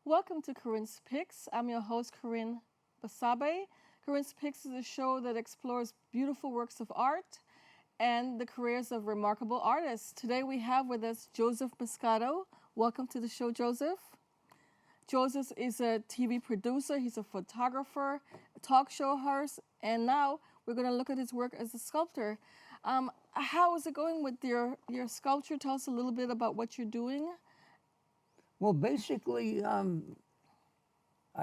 Welcome to Corinne's Picks. I'm your host, Corinne Basabe. Corinne's Picks is a show that explores beautiful works of art and the careers of remarkable artists. Today we have with us Joseph Moscato. Welcome to the show, Joseph. Joseph is a TV producer, he's a photographer, a talk show host, and now we're going to look at his work as a sculptor. How is it going with your sculpture? Tell us a little bit about what you're doing. Well, basically, I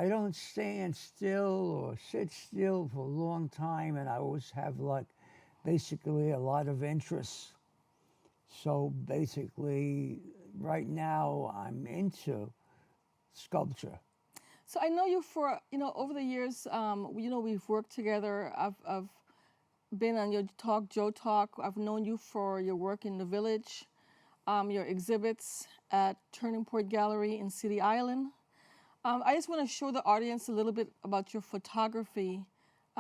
don't stand still or sit still for a long time, and I always have basically a lot of interests. So basically, right now, I'm into sculpture. So I know you for, over the years, we've worked together. I've been on your talk, Joe Talk. I've known you for your work in the Village, your exhibits at Turning Point Gallery in City Island. I just want to show the audience a little bit about your photography.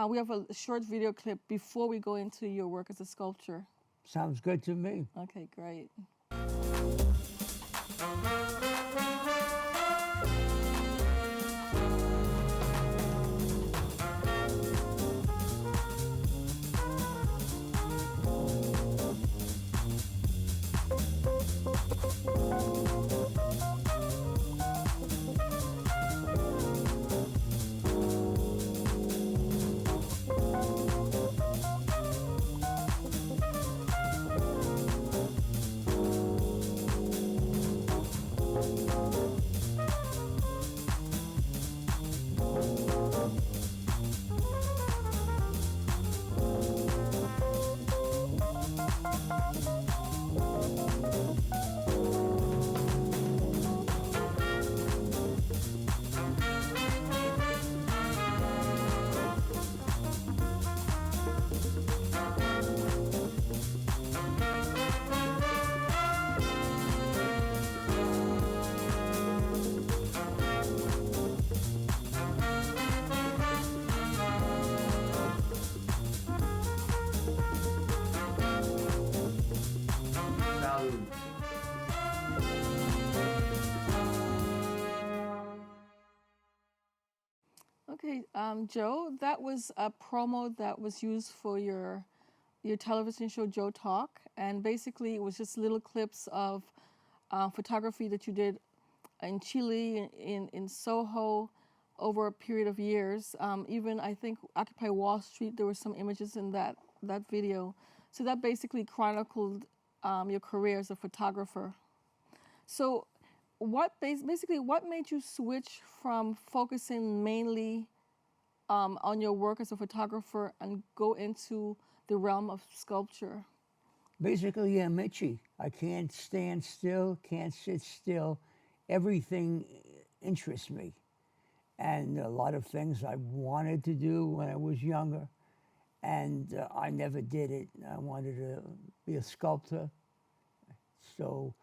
We have a short video clip before we go into your work as a sculptor. Sounds good to me. Okay, great. Okay, Joe, that was a promo that was used for your television show, Joe Talk, and basically it was just little clips of photography that you did in Chile, in Soho, over a period of years. Even I think Occupy Wall Street, there were some images in that video. So that basically chronicled your career as a photographer. So what made you switch from focusing mainly on your work as a photographer and go into the realm of sculpture? Basically, I'm itchy. I can't stand still, can't sit still. Everything interests me. And a lot of things I wanted to do when I was younger, and I never did it. I wanted to be a sculptor. So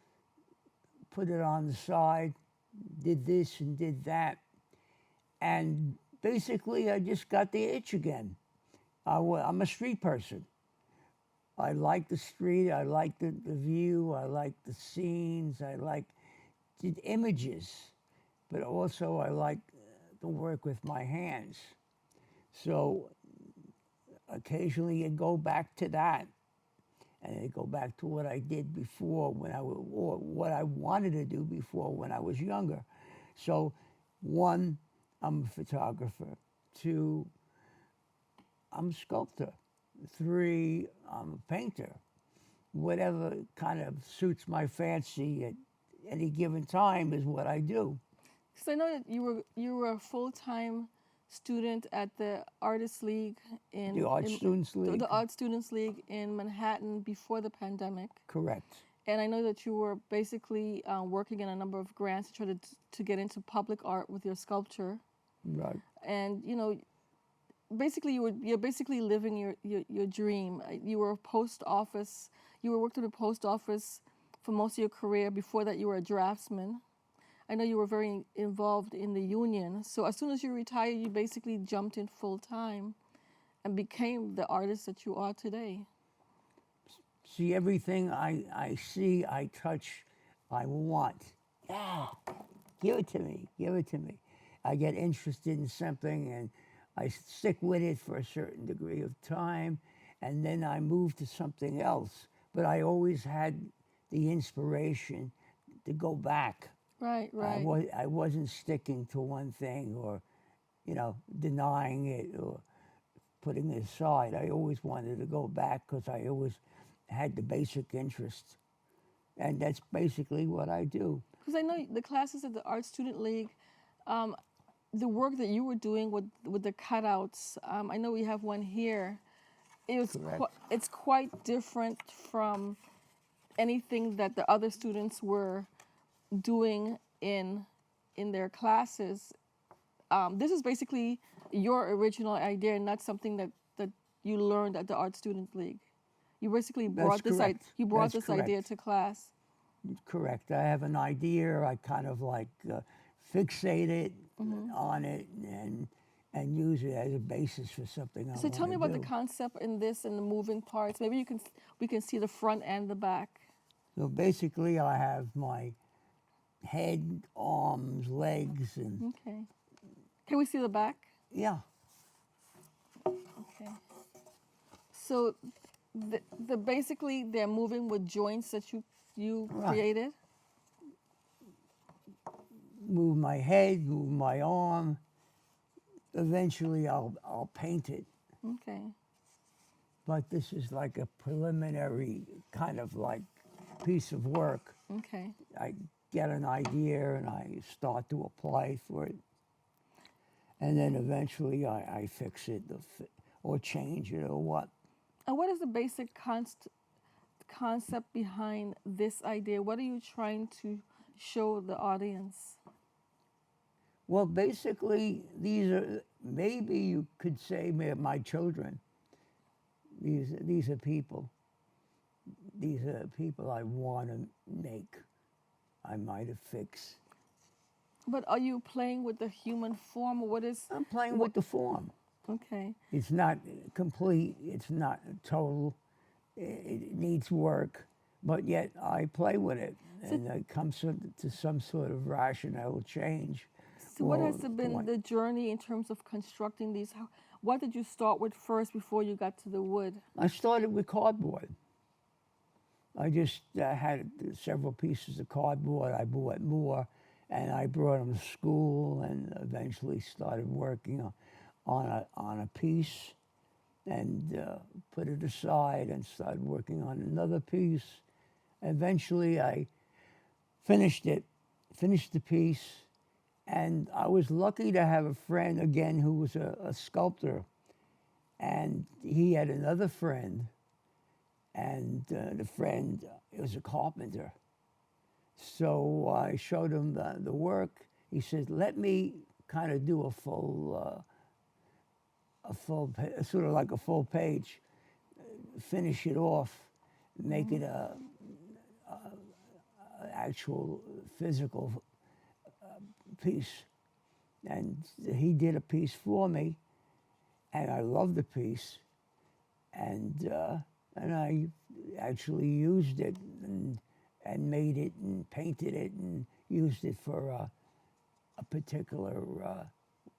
put it on the side, did this and did that. And basically, I just got the itch again. I'm a street person. I like the street, I like the view, I like the scenes, I like the images, but also I like to work with my hands. So occasionally you go back to that, and I go back to what I did before or what I wanted to do before when I was younger. So, one, I'm a photographer. Two, I'm a sculptor. Three, I'm a painter. Whatever kind of suits my fancy at any given time is what I do. Because I know that you were a full-time student at the Artists League The Art Students League. The Art Students League in Manhattan before the pandemic. Correct. And I know that you were basically working in a number of grants to try to get into public art with your sculpture. Right. And basically you're basically living your dream. You were a post office. You were worked at a post office for most of your career. Before that, you were a draftsman. I know you were very involved in the union. So as soon as you retired, you basically jumped in full time and became the artist that you are today. See, everything I see, I touch, I want. Yeah, Give it to me. Give it to me. I get interested in something and I stick with it for a certain degree of time, and then I move to something else. But I always had the inspiration to go back. Right, right. I wasn't sticking to one thing or, denying it or putting it aside. I always wanted to go back because I always had the basic interest. And that's basically what I do. Because I know the classes at the Art Student League, um, the work that you were doing with the cutouts. I know we have one here. Correct. It's quite different from anything that the other students were doing in their classes. This is basically your original idea, and not something that you learned at the Art Student League. You basically That's correct. you brought That's this idea correct. to class. Correct. I have an idea. I kind of like fixate it on it and use it as a basis for something I So want tell me to about the do. concept in this and the moving parts. Maybe we can see the front and the back. So basically, I have my head, arms, legs, and Okay. Can we see the back? yeah, Okay. So the basically they're moving with joints that you right. created. Move my head, move my arm. Eventually, I'll paint it. Okay. But this is like a preliminary kind of like piece of work. Okay. I get an idea and I start to apply for it. And then eventually I fix it or change it or what. And what is the basic concept behind this idea? What are you trying to show the audience? Well, basically, these are, maybe you could say my children. These are people. These are people I want to make. I might have fixed. But are you playing with the human form, or what is? I'm playing What? with the form. Okay. It's not complete. It's not total. It needs work, but yet I play with it, and it comes to some sort of rational change. So what has Well, been the journey in terms of constructing these? What did you start with first before you got to the wood? I started with cardboard. I just had several pieces of cardboard. I bought more, and I brought them to school, and eventually started working on a piece, and put it aside, and started working on another piece. Eventually, I finished the piece, and I was lucky to have a friend again who was a sculptor, and he had another friend, and the friend was a carpenter. So I showed him the work. He said, "Let me kind of do a full, sort of like a full page, finish it off, make it a actual physical piece." And he did a piece for me, and I loved the piece, and I actually used it and made it and painted it and used it for a particular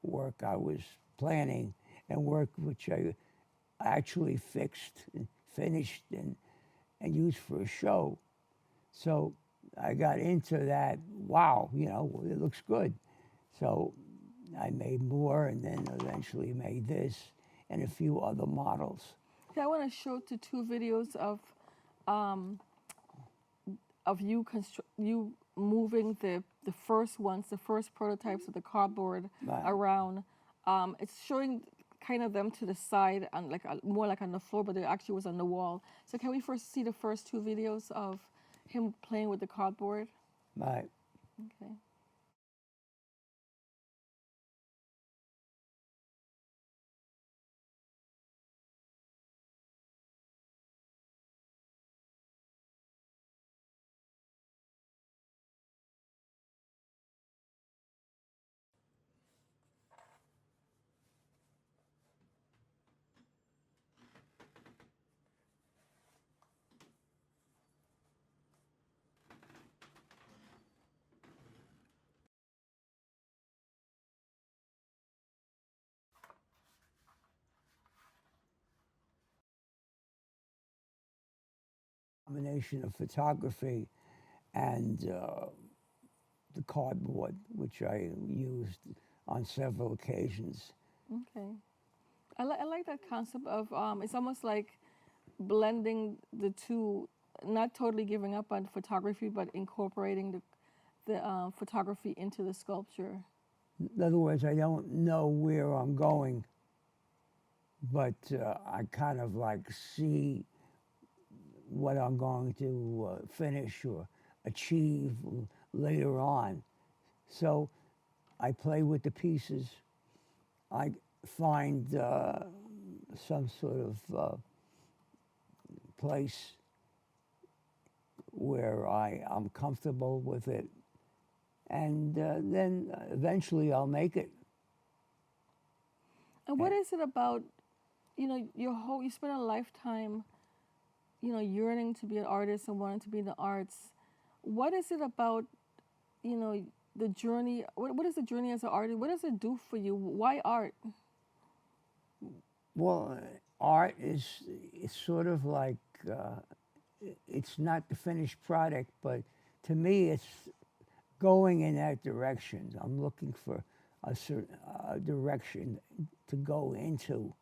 work I was planning, and work which I actually fixed and finished and used for a show. So I got into that. Wow, it looks good. So I made more, and then eventually made this and a few other models. Okay, I want to show the two videos um, of you moving the first ones, the first prototypes of the cardboard Right. around. It's showing kind of them to the side and more like on the floor, but it actually was on the wall. So can we first see the first two videos of him playing with the cardboard? Right. Okay. combination of photography and the cardboard, which I used on several occasions. Okay. I like that concept of it's almost like blending the two, not totally giving up on photography, but incorporating the photography into the sculpture. In other words, I don't know where I'm going, but I kind of like see what I'm going to finish or achieve later on. So I play with the pieces. I find some sort of place where I'm comfortable with it, and then eventually I'll make it. And what is it about, you spent a lifetime, yearning to be an artist and wanting to be in the arts. What is it about, you know, the journey? What is the journey as an artist? What does it do for you? Why art? Well, art is it's sort of like it's not the finished product, but to me, it's going in that direction. I'm looking for a certain direction to go into.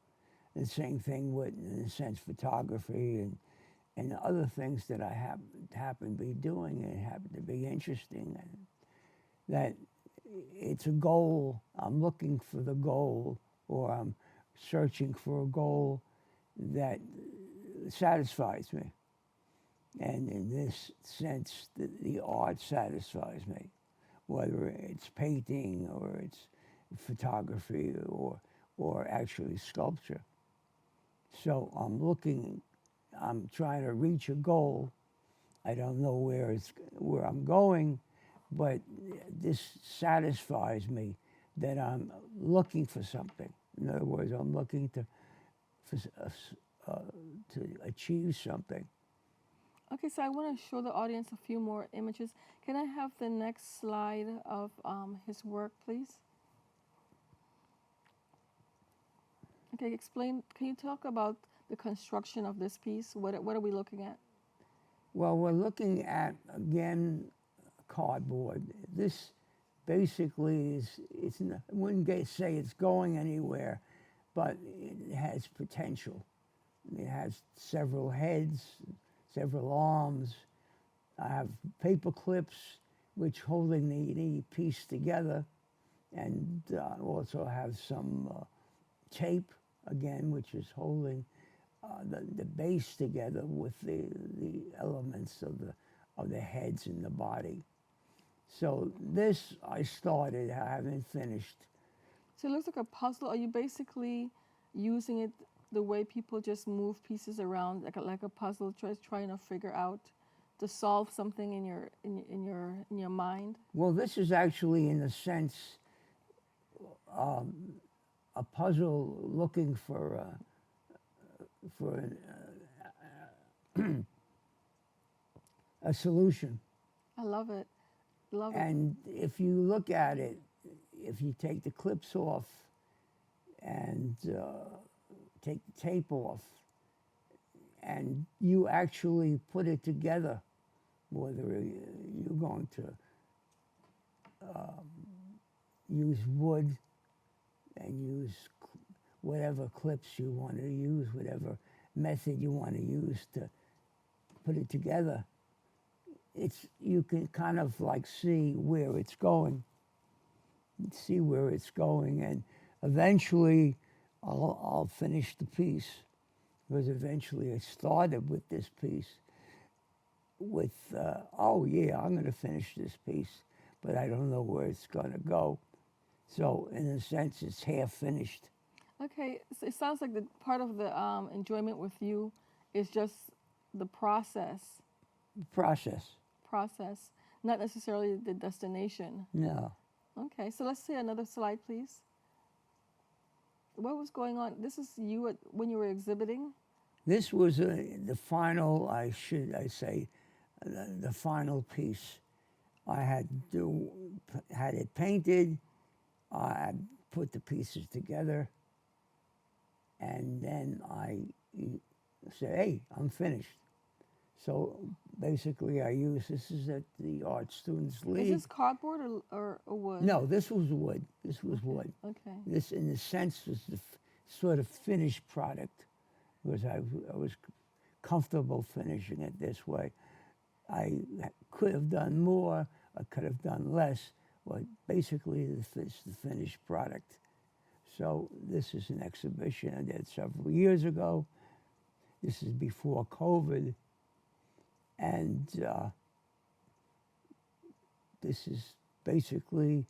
The same thing with, in a sense, photography and other things that I happen to be doing and happen to be interesting. And that it's a goal. I'm looking for the goal, or I'm searching for a goal that satisfies me. And in this sense, the art satisfies me, whether it's painting or it's photography or actually sculpture. So I'm trying to reach a goal. I don't know where I'm going, but this satisfies me that I'm looking for something. In other words, I'm looking to achieve something. Okay, so I want to show the audience a few more images. Can I have the next slide of his work, please? Okay, can you talk about the construction of this piece? What are we looking at? Well, we're looking at, again, cardboard. This basically I wouldn't say it's going anywhere, but it has potential. It has several heads, several arms. I have paper clips which holding the piece together, and also have some tape again, which is holding the base together with the elements of the heads and the body. So this I started, I haven't finished. So it looks like a puzzle. Are you basically using it the way people just move pieces around, like a puzzle, trying to figure out to solve something in your mind? Well, this is actually, in a sense, a puzzle looking for a solution. I love it. Love it. And if you look at it, if you take the clips off and take the tape off, and you actually put it together, whether you're going to use wood and use whatever clips you want to use, whatever method you want to use to put it together, you can kind of like see where it's going, and eventually I'll finish the piece, because eventually I started with this piece with oh yeah, I'm going to finish this piece, but I don't know where it's going to go. So in a sense, it's half finished. Okay, so it sounds like the part of the enjoyment with you is just the process, not necessarily the destination. No. Okay, so let's see another slide, please. What was going on? This is you when you were exhibiting? This was the final, I say, the final piece. I had it painted. I put the pieces together, and then I said, "Hey, I'm finished." So basically, I use this is at the Art Students Is League. this cardboard or wood? No, this was wood. This was wood. Okay. This, in a sense, was the sort of finished product, because I was comfortable finishing it this way. I could have done more. I could have done less. But basically, it's the finished product. So this is an exhibition I did several years ago. This is before COVID. And this is basically,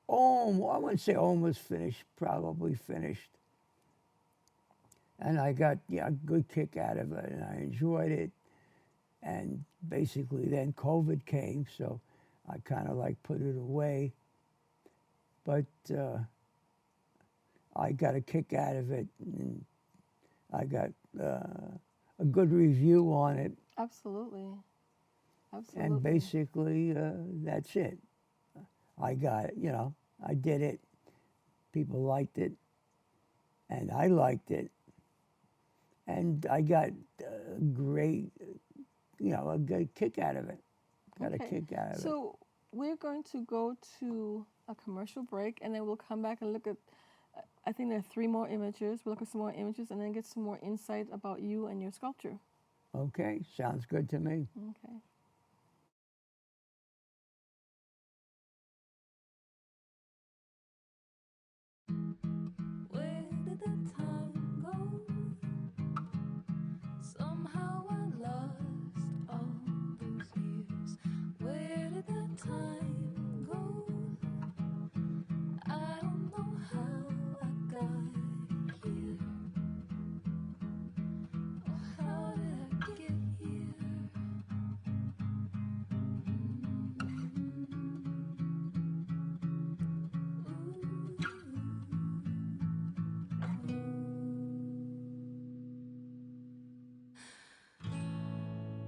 I wouldn't say almost finished, probably finished. And I got a good kick out of it, and I enjoyed it. And basically then COVID came, so I kind of like put it away. But I got a kick out of it, and I got a good review on it. Absolutely. Absolutely. And basically, that's it. I got it, I did it. People liked it, and I liked it. And I got a great, a good kick out of it. Got a kick out of it. So we're going to go to a commercial break, and then we'll come back and look at, I think there are 3 more images. We'll look at some more images and then get some more insight about you and your sculpture. Okay, sounds good to me. Okay. Where did the time go? Somehow I lost all those years. Where did the time go? I don't know how I got here. Oh, how did I get here?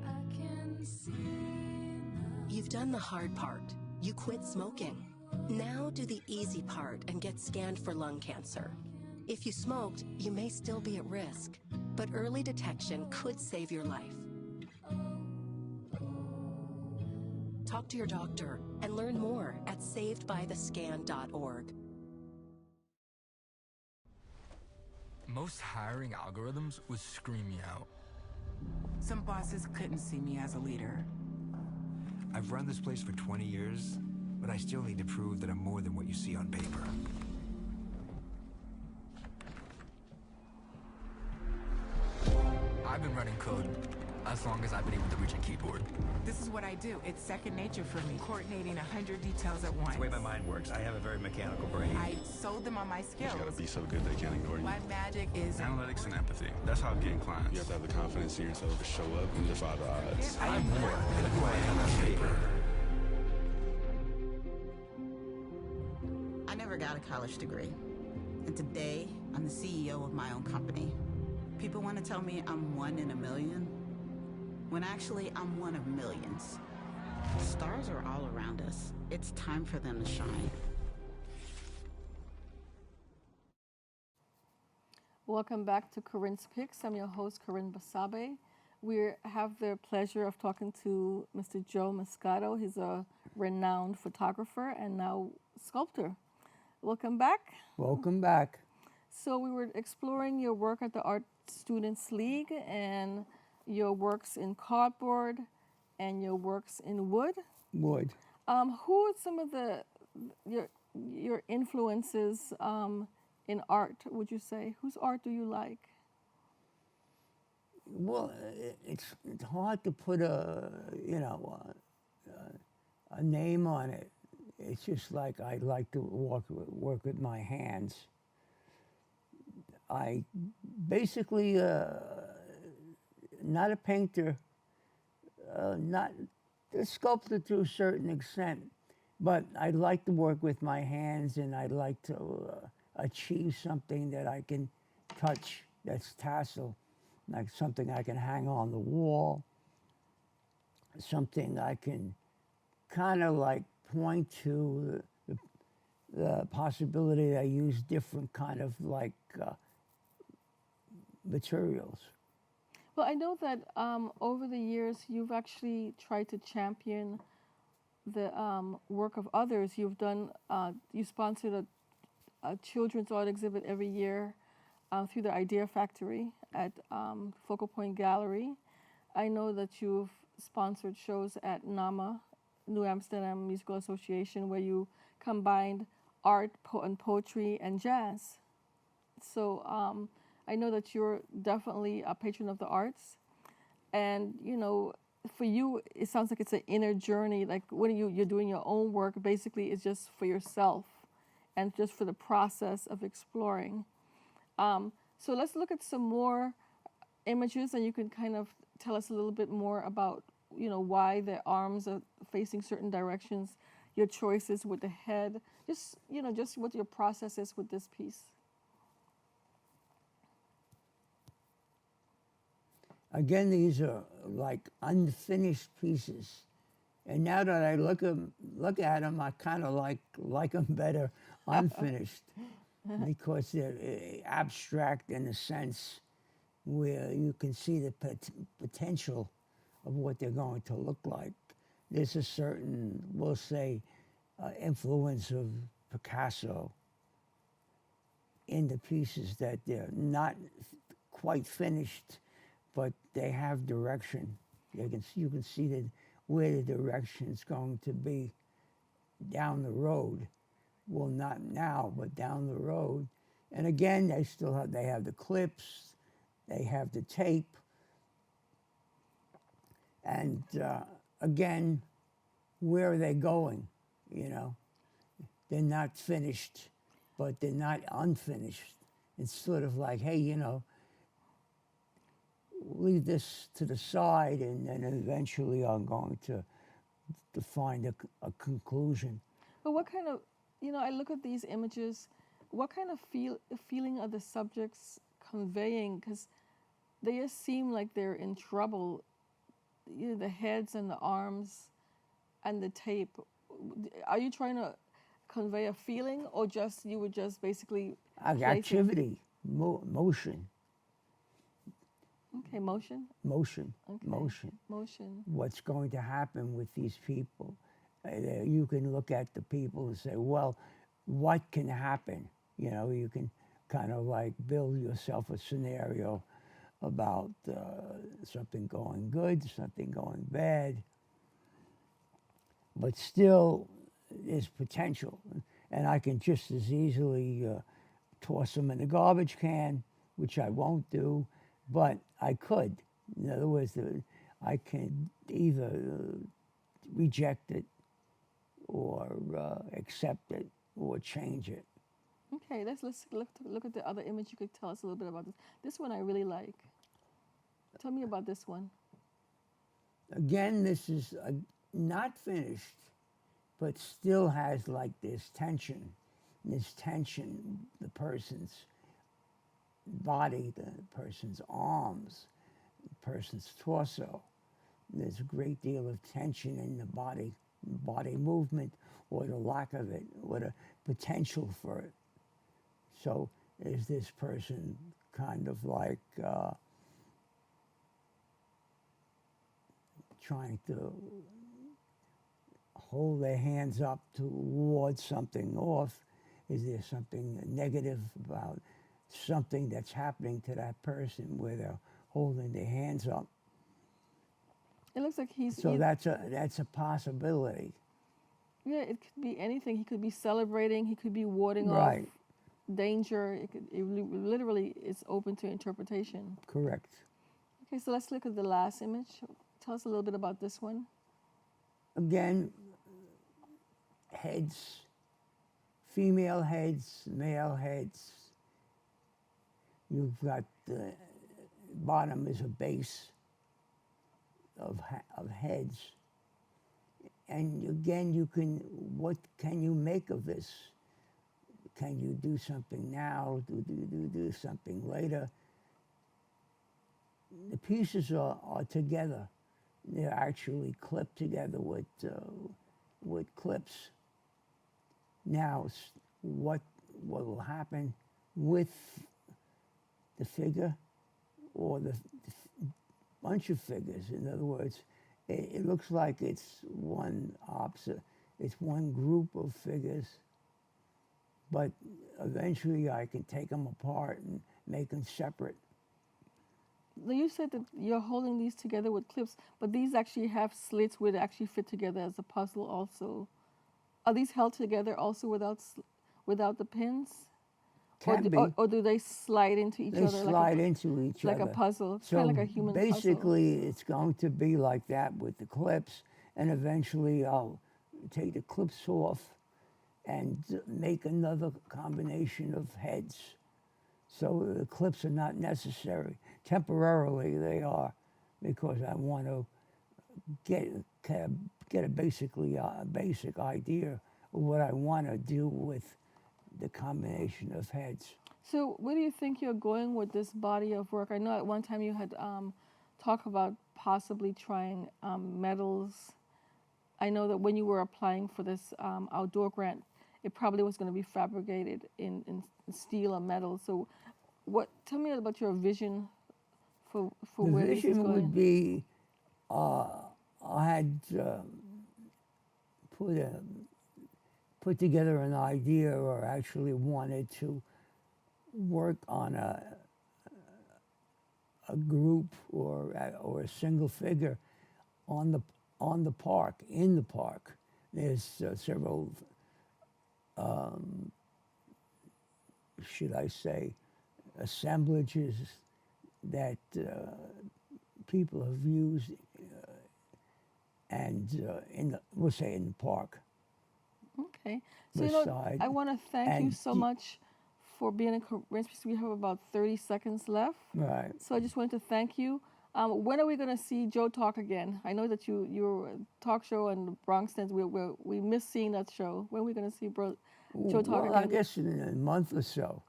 I can see now. You've done the hard part. You quit smoking. Now do the easy part and get scanned for lung cancer. If you smoked, you may still be at risk, but early detection could save your life. Talk to your doctor and learn more at savedbythescan.org. Most hiring algorithms would scream me out. Some bosses couldn't see me as a leader. I've run this place for 20 years, but I still need to prove that I'm more than what you see on paper. I've been running code as long as I've been able to reach a keyboard. This is what I do. It's second nature for me, coordinating 100 details at once. The way my mind works, I have a very mechanical brain. I sold them on my skills. You gotta be so good they can't ignore you. My magic is Analytics and empathy. That's how getting clients. You have to have the confidence in yourself to show up and defy the odds. I'm More than who I am on paper. I never got a college degree. And today, I'm the CEO of my own company. People want to tell me I'm one in a million, when actually I'm one of millions. Stars are all around us. It's time for them to shine. Welcome back to Corinne's Picks. I'm your host, Corinne Basabe. We have the pleasure of talking to Mr. Joe Moscato. He's a renowned photographer and now sculptor. Welcome back. Welcome back. So we were exploring your work at the Art Students League and your works in cardboard and your works in wood. Wood. Who are some of your influences in art, would you say? Whose art do you like? Well, it's hard to put a name on it. It's just like I like to work with my hands. I basically not a painter, not a sculptor to a certain extent, but I like to work with my hands, and I like to achieve something that I can touch that's tassel, like something I can hang on the wall, something I can kind of like point to the possibility that I use different kind of like materials. Well, I know that over the years you've actually tried to champion the work of others. You sponsored a children's art exhibit every year through the Idea Factory at Focal Point Gallery. I know that you've sponsored shows at NAMA, New Amsterdam Musical Association, where you combined art and poetry and jazz. So I know that you're definitely a patron of the arts, and for you, it sounds like it's an inner journey. Like when you're doing your own work, basically, it's just for yourself, and just for the process of exploring. So let's look at some more images, and you can kind of tell us a little bit more about why the arms are facing certain directions, your choices with the head, just what your process is with this piece. Again, these are like unfinished pieces. And now that I look at them, I kind of like them better unfinished because they're abstract in a sense where you can see the potential of what they're going to look like. There's a certain, we'll say, influence of Picasso in the pieces that they're not quite finished, but they have direction. You can see that where the direction is going to be down the road. Well, not now, but down the road. And again, they have the clips, they have the tape, and again, where are they going? They're not finished, but they're not unfinished. It's sort of like, hey, leave this to the side, and then eventually I'm going to find a conclusion. But what kind of, I look at these images, what kind of feeling are the subjects conveying? Because they just seem like they're in trouble. The heads and the arms and the tape. Are you trying to convey a feeling, or you would just basically activity, motion? Okay, motion. Motion. Okay. Motion. What's going to happen with these people? You can look at the people and say, well, what can happen? You can kind of like build yourself a scenario about something going good, something going bad. But still, there's potential. And I can just as easily toss them in the garbage can, which I won't do, but I could. In other words, I can either reject it or accept it or change it. Okay, let's look at the other image. You could tell us a little bit about this. This one I really like. Tell me about this one. Again, this is not finished, but still has like this tension. The person's body, the person's arms, the person's torso. There's a great deal of tension in the body movement, or the lack of it, or the potential for it. So is this person kind of like trying to hold their hands up to ward something off? Is there something negative about something that's happening to that person where they're holding their hands up? It looks like he's... So that's a possibility. Yeah, it could be anything. He could be celebrating. He could be warding off danger. It literally is open to interpretation. Correct. Okay, so let's look at the last image. Tell us a little bit about this one. Again, heads, female heads, male heads. You've got the bottom is a base of heads. And again, what can you make of this? Can you do something now? Do something later? The pieces are together. They're actually clipped together with clips. Now, what will happen with the figure or bunch of figures. In other words, it looks like it's one opposite, it's one group of figures, but eventually I can take them apart and make them separate. Now, you said that you're holding these together with clips, but these actually have slits where they actually fit together as a puzzle also. Are these held together also without the pins? Can be. Or do they slide into each They other? slide into each like other. a puzzle. It's So kind of like a human puzzle. basically, it's going to be like that with the clips, and eventually I'll take the clips off and make another combination of heads. So the clips are not necessary. Temporarily they are, because I want to get a basic idea of what I want to do with the combination of heads. So where do you think you're going with this body of work? I know at one time you had talked about possibly trying metals. I know that when you were applying for this outdoor grant, it probably was going to be fabricated in steel or metal. So tell me about your vision for where this is going. The vision would be, I had put together an idea, or actually wanted to work on a group or a single figure on the park, in the park. There's several, should I say, assemblages that people have used, and we'll say in the park. Okay. So I want to thank you so much for being in Corinne. We have about 30 seconds left. Right. So I just wanted to thank you. When are we going to see Joe talk again? I know that your talk show and the Bronx Dance, we miss seeing that show. When are we going to see Joe talk again? I guess in a month or so,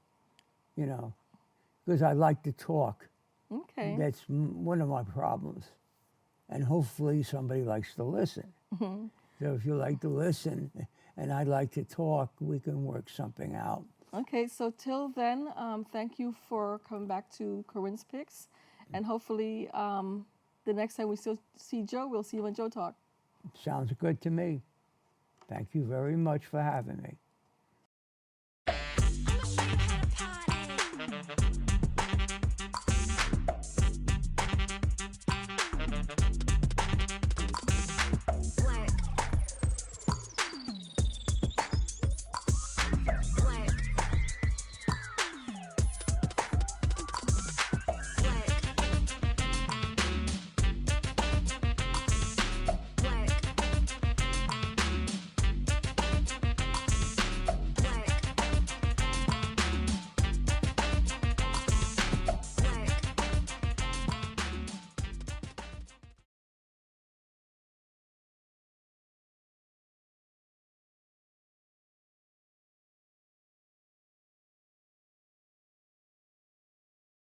because I like to talk. Okay. That's one of my problems. And hopefully somebody likes to listen. Mm-hmm. So if you like to listen and I like to talk, we can work something out. Okay, so till then, thank you for coming back to Corinne's Picks. And hopefully the next time we still see Joe, we'll see you on Joe Talk. Sounds good to me. Thank you very much for having me.